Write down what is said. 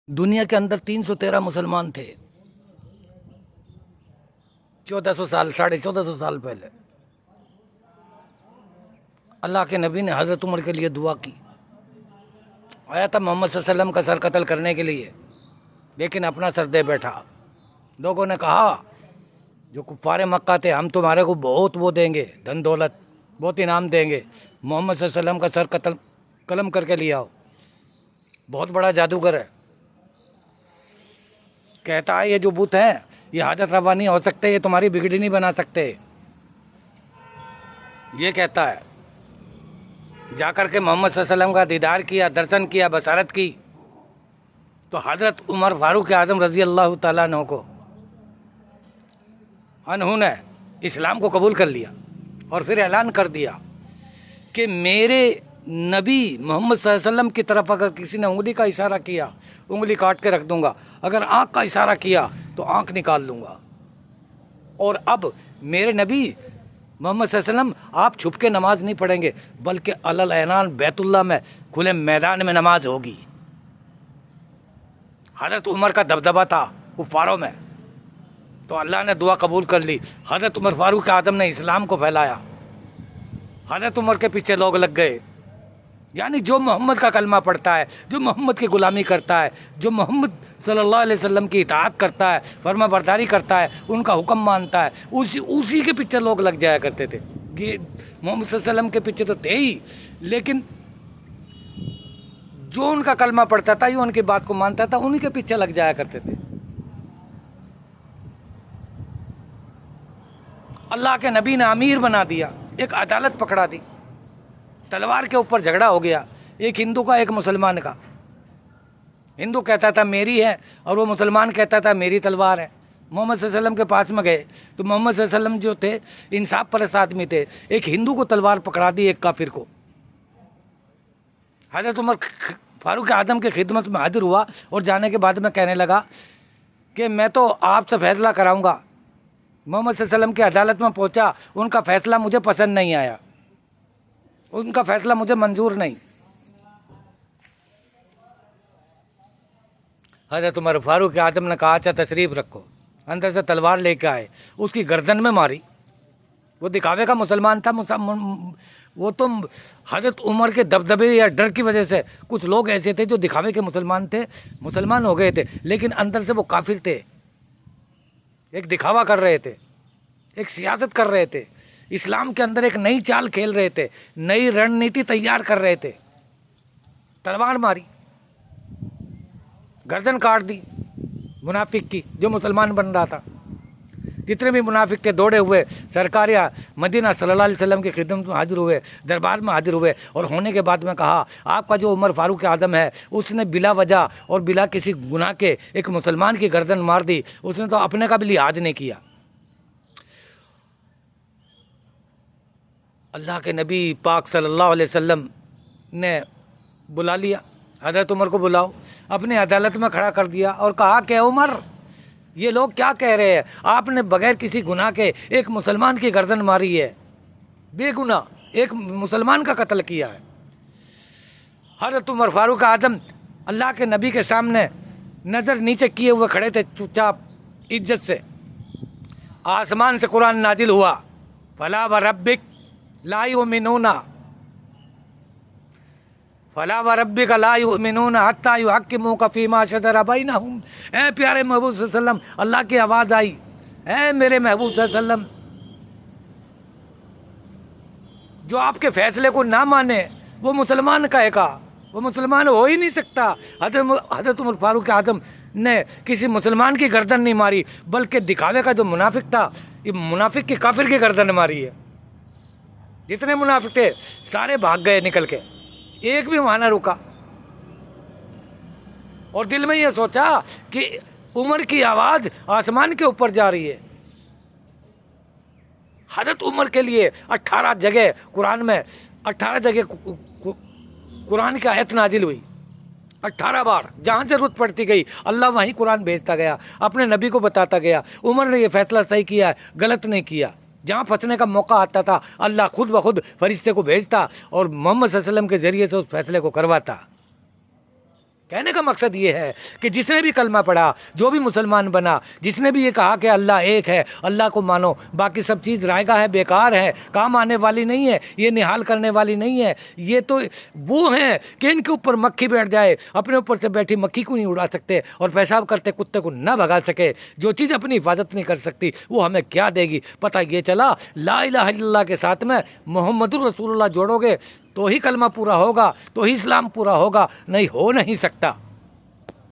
دنیا کے اندر 313 مسلمان تھے 1400 سال 1450 سال پہلے۔ اللہ کے نبی نے حضرت عمر کے لیے دعا کی، آیا تھا محمد صلی اللہ علیہ وسلم کا سر قتل کرنے کے لیے، لیکن اپنا سر دے بیٹھا۔ لوگوں نے کہا جو کفار مکہ تھے، ہم تمہارے کو بہت وہ دیں گے، دھن دولت بہت انعام دیں گے، محمد صلی اللہ علیہ وسلم کا سر قلم کر کے لے آؤ، بہت بڑا جادوگر ہے۔ کہتا ہے یہ جو بت ہیں یہ حاجت روا نہیں ہو سکتے، یہ تمہاری بگڑی نہیں بنا سکتے، یہ کہتا ہے۔ جا کر کے محمد صلی اللہ علیہ وسلم کا دیدار کیا، درشن کیا، بصارت کی، تو حضرت عمر فاروق اعظم رضی اللہ تعالیٰ عنہ کو انہوں نے اسلام کو قبول کر لیا، اور پھر اعلان کر دیا کہ میرے نبی محمد صلی اللہ علیہ وسلم کی طرف اگر کسی نے انگلی کا اشارہ کیا، انگلی کاٹ کے رکھ دوں گا، اگر آنکھ کا اشارہ کیا تو آنکھ نکال لوں گا۔ اور اب میرے نبی محمد صلی اللہ علیہ وسلم آپ چھپ کے نماز نہیں پڑھیں گے، بلکہ علل اعلان بیت اللہ میں کھلے میدان میں نماز ہوگی۔ حضرت عمر کا دبدبہ تھا کفاروں میں، تو اللہ نے دعا قبول کر لی، حضرت عمر فاروق اعظم نے اسلام کو پھیلایا، حضرت عمر کے پیچھے لوگ لگ گئے۔ یعنی جو محمد کا کلمہ پڑھتا ہے، جو محمد کی غلامی کرتا ہے، جو محمد صلی اللہ علیہ وسلم کی اطاعت کرتا ہے، فرما برداری کرتا ہے، ان کا حکم مانتا ہے، اسی کے پیچھے لوگ لگ جایا کرتے تھے۔ یہ محمد صلی اللہ علیہ وسلم کے پیچھے تو تھے ہی، لیکن جو ان کا کلمہ پڑھتا تھا یا ان کی بات کو مانتا تھا، انہی کے پیچھے لگ جایا کرتے تھے۔ اللہ کے نبی نے امیر بنا دیا، ایک عدالت پکڑا دی، تلوار کے اوپر جھگڑا ہو گیا، ایک ہندو کا ایک مسلمان کا۔ ہندو کہتا تھا میری ہے، اور وہ مسلمان کہتا تھا میری تلوار ہے۔ محمد صلی اللہ علیہ وسلم کے پاس میں گئے تو محمد صلی اللہ علیہ وسلم جو تھے انصاف پرست آدمی تھے، ایک ہندو کو تلوار پکڑا دی، ایک کافر کو۔ حضرت عمر فاروق اعظم کی خدمت میں حاضر ہوا، اور جانے کے بعد میں کہنے لگا کہ میں تو آپ سے فیصلہ کراؤں گا۔ محمد صلی اللہ علیہ وسلم کی عدالت میں پہنچا، ان کا فیصلہ مجھے پسند نہیں آیا، ان کا فیصلہ مجھے منظور نہیں۔ حضرت عمر فاروق اعظم نے کہا اچھا تشریف رکھو، اندر سے تلوار لے کے آئے، اس کی گردن میں ماری۔ وہ دکھاوے کا مسلمان تھا، وہ تو حضرت عمر کے دبدبے یا ڈر کی وجہ سے، کچھ لوگ ایسے تھے جو دکھاوے کے مسلمان تھے، مسلمان ہو گئے تھے، لیکن اندر سے وہ کافر تھے، ایک دکھاوا کر رہے تھے، ایک سیاست کر رہے تھے، اسلام کے اندر ایک نئی چال کھیل رہے تھے، نئی رننیتی تیار کر رہے تھے۔ تلوار ماری، گردن کاٹ دی منافق کی، جو مسلمان بن رہا تھا۔ جتنے بھی منافق تھے دوڑے ہوئے سرکار مدینہ صلی اللہ علیہ وسلم کی خدمت میں حاضر ہوئے، دربار میں حاضر ہوئے، اور ہونے کے بعد میں کہا آپ کا جو عمر فاروق اعظم ہے، اس نے بلا وجہ اور بلا کسی گناہ کے ایک مسلمان کی گردن مار دی، اس نے تو اپنے کا بھی لحاظ نہیں کیا۔ اللہ کے نبی پاک صلی اللہ علیہ وسلم نے بلا لیا، حضرت عمر کو بلاؤ، اپنی عدالت میں کھڑا کر دیا، اور کہا کہ عمر یہ لوگ کیا کہہ رہے ہیں، آپ نے بغیر کسی گناہ کے ایک مسلمان کی گردن ماری ہے، بے گناہ ایک مسلمان کا قتل کیا ہے۔ حضرت عمر فاروق اعظم اللہ کے نبی کے سامنے نظر نیچے کیے ہوئے کھڑے تھے، چپ چاپ عزت سے۔ آسمان سے قرآن نازل ہوا، فلا وربک لا یؤمنون فلا وربک لا یؤمنون حتی یحکموک فیما شجر بینہم۔ اے پیارے محبوب صلی اللہ علیہ وسلم، اللہ کی آواز آئی، اے میرے محبوب صلی اللہ علیہ وسلم، جو آپ کے فیصلے کو نہ مانے وہ مسلمان کہے گا، وہ مسلمان ہو ہی نہیں سکتا۔ حضرت عمر فاروق اعظم نے کسی مسلمان کی گردن نہیں ماری، بلکہ دکھاوے کا جو منافق تھا، یہ منافق کی کافر کی گردن ماری ہے۔ جتنے منافق تھے سارے بھاگ گئے نکل کے، ایک بھی وہاں نہ رکا، اور دل میں یہ سوچا کہ عمر کی آواز آسمان کے اوپر جا رہی ہے۔ حضرت عمر کے لیے 18 جگہ قرآن میں 18 جگہ قرآن کی آیت نازل ہوئی، 18 بار جہاں ضرورت پڑتی گئی اللہ وہیں قرآن بھیجتا گیا، اپنے نبی کو بتاتا گیا، عمر نے یہ فیصلہ صحیح کیا ہے، غلط نہیں کیا۔ جہاں پھنسنے کا موقع آتا تھا اللہ خود بخود فرشتے کو بھیجتا اور محمد صلی اللہ علیہ وسلم کے ذریعے سے اس فیصلے کو کرواتا۔ کہنے کا مقصد یہ ہے کہ جس نے بھی کلمہ پڑھا، جو بھی مسلمان بنا، جس نے بھی یہ کہا کہ اللہ ایک ہے، اللہ کو مانو، باقی سب چیز رائگاں ہے، بیکار ہے، کام آنے والی نہیں ہے، یہ نہال کرنے والی نہیں ہے، یہ تو وہ ہیں کہ ان کے اوپر مکھی بیٹھ جائے، اپنے اوپر سے بیٹھی مکھی کو نہیں اڑا سکتے اور پیشاب کرتے کتے کو نہ بھگا سکے، جو چیز اپنی حفاظت نہیں کر سکتی وہ ہمیں کیا دے گی۔ پتہ یہ چلا لا الہ الا اللہ کے ساتھ میں محمد الرسول اللہ جوڑو گے تو ہی کلمہ پورا ہوگا، تو ہی اسلام پورا ہوگا، نہیں ہو نہیں سکتا۔